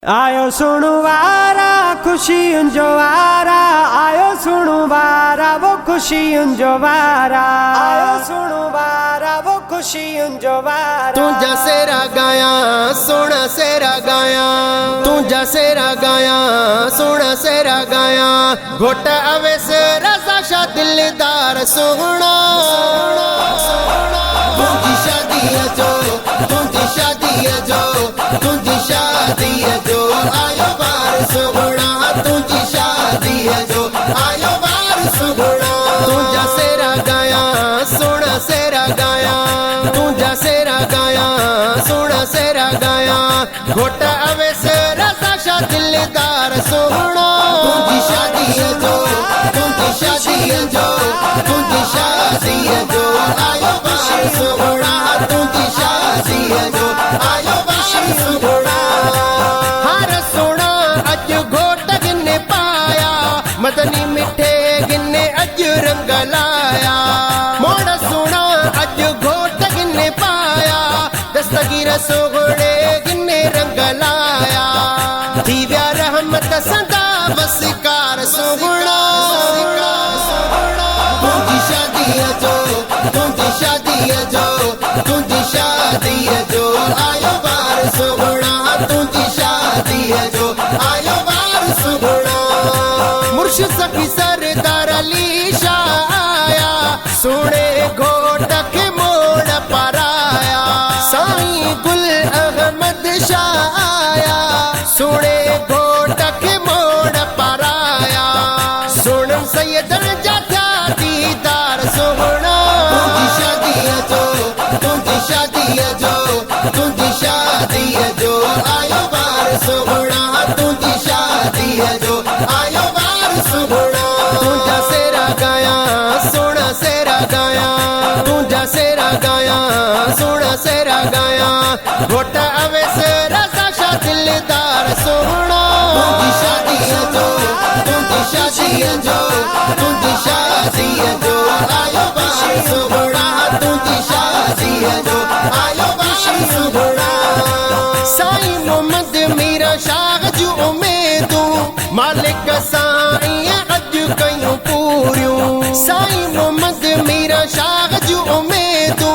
आयो सुनु वारा खुशी जो वारा, आयो सुनु वारा वो खुशी जो वारा, आयो सुनु वारा वो खुशी जो वारा। तू जसेरा गाया सोना सेरा गाया, तू जसेरा गाया सोना सेरा गाया। घोटा अवे से रजा शाह दिलदार सोना, तुझी शादी है जो, तुझी शादी है जो, तुझी शादी है जो, आयो बार सोना, तुझी शादी है जो, आयो बार सोना। तू जसेरा गाया सोना सेरा गाया, तू जसेरा गाया सोना सेरा गाया। घोटा अवे से रजा शाह दिलदार सोना, तुझी शादी है जो, तुझी शादी है जो, तुझी शादी है जो, आयो बार सोना, तुझी शादी है जो, आयो बार सोना। हर सोना अज घोट गिने पाया, मदनी मिठे गिने अज रंग लाया। मोड़ सोना अज घोट गिने पाया, दस्तगीर सोहणे गिने रंग लाया। दिव्या रहमत सदा बसकार सोहना, तुझी शादी है जो, तुझी शादी है जो, तुझी शादी है जो, आयो बार सोहना, तुझी शादी है जो, आयो बार सोहना। मुर्शिद सखी सरदार अली शाह आया, सोने घोट के मोड़ पर आया। साईं गुल अहमद शाह आया, सोने घोट के मोड़ पर आया। सोनम सैयद जाता दीदार सोहना, तुझी शादी है जो, तुझी शादी है जो, तुझी शादी है जो, आयो बार सोहना, तुझी शादी है जो, आयो बार सोहना। तू जसेरा गाया सोना सेरा गाया, तू जसेरा गाया सोना सेरा गाया। घोटा अवे से रजा शाह दिलदार सोहना, तुझी शादी है जो, तुझी शादी है जो, तुझी शादी है जो, आयो बार सोहना, तुझी शादी है जो, आयो बार सोहना। साईं मोहम्मद मीरा शाह जो उम्मीदू, मालिक साईं अज कयूं पूरियूं। साईं मोहम्मद मीरा शाह जो उम्मीदू,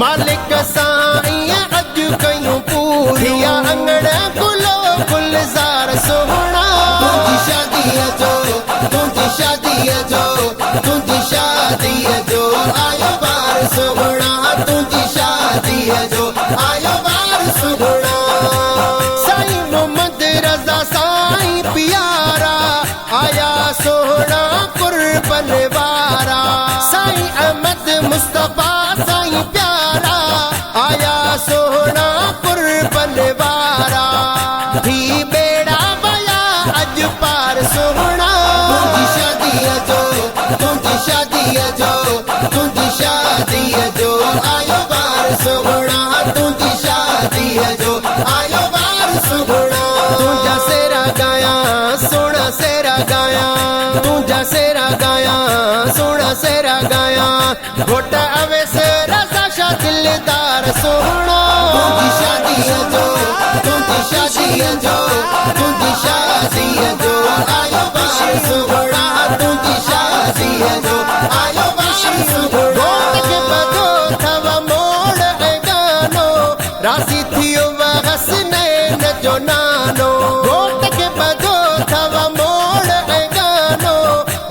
मालिक साईं अज कयूं पूरिया। अंगड़ा गुलो गुलजार सोहना, तुझी शादी है जो, तुझी शादी है जो, तुझी शादी है जो, आयो बार सोहना, तुझी शादी है जो, आयो बार सोहना। साईं मोहम्मद रजा साईं प्यारा, आया सोहना कुर्बन वारा। साईं अहमद मुस्तफा साईं प्यारा, आया सोहना कुर्बन वारा। भी बेड़ा बया अज पार सोहना, तुझी शादी है जो, तुझी शादी है जो, तुझी शादी है जो, आयो बार सोहना, तुझी शादी है जो, आयो बार सोहना। तू जसेरा गाया सोना सेरा गाया, तू जसेरा गाया सोना सेरा गाया। घोटा अवे से रजा शाह दिलदार सोहना, तुझी शादी है जो, तुझी शादी है जो, तुझी शादी है जो, आयो बार सोहना, तुझी शादी है जो, आयो बार सोहना। घोट के बदो थवा मोड़ गानो, राशि थियो वगस नैन जो नानो। घोट के बदो थवा मोड़ गानो,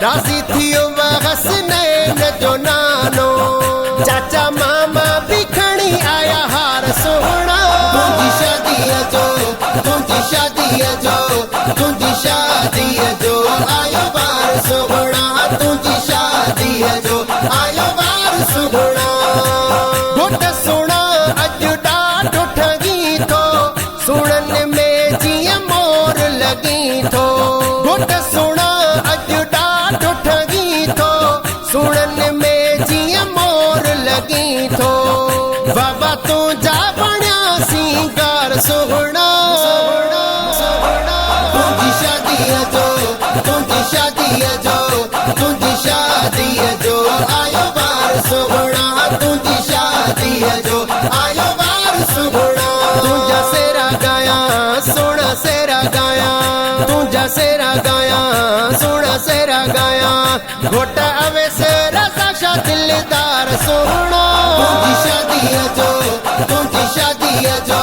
राशि थियो वगस नैन जो नानो। चाचा मामा भी खणी आया हार सोहना, तुझी शादी है जो, तुझी शादी है जो, तुझी शादी है जो, आयो बार सोहना, तुझी शादी है जो, आयो बार सोहना। घोट सोना अज डाट ठगी थो, सुनन में जिया मोर लगी थो। घोट सोना अज डाट ठगी थो, सुनन में जिया मोर लगी थो। बाबा तू जा बण्या सिंगार सोहना, तुझी शादी है जो, तुझी शादी है जो, तुझी शादी है जो, आयो बार सोहना, तुझी शादी है जो, आयो बार सोहना। तू जसेरा गाया सोना सेरा गाया तुझा सेरा गाया सोना सेरा गाया घोट अवे सेरा साशा दिलदार सोना तुझी शादी है जो तुझी शादी है जो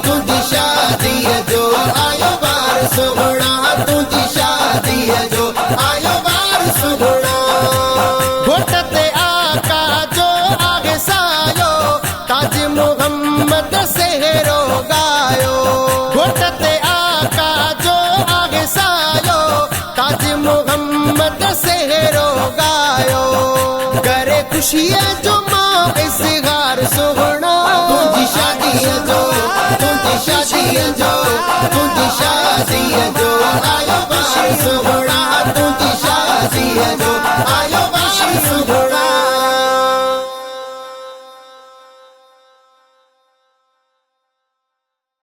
तुझी शादी है जो आयो बार सोना तुझी शादी है जो आयो बार सोना घोट ते आका जो आगे सायो ताज मोहम्मद सेहरो गायो घोट ते आका जो आगे सायो ताज मोहम्मद सेहरो गायो करे खुशियां जो माँ इज़हार सोहना तुझी शादी है जो तुझी शादी है जो तुझी शादी है जो आयो बार सोहना तुझी शादी है जो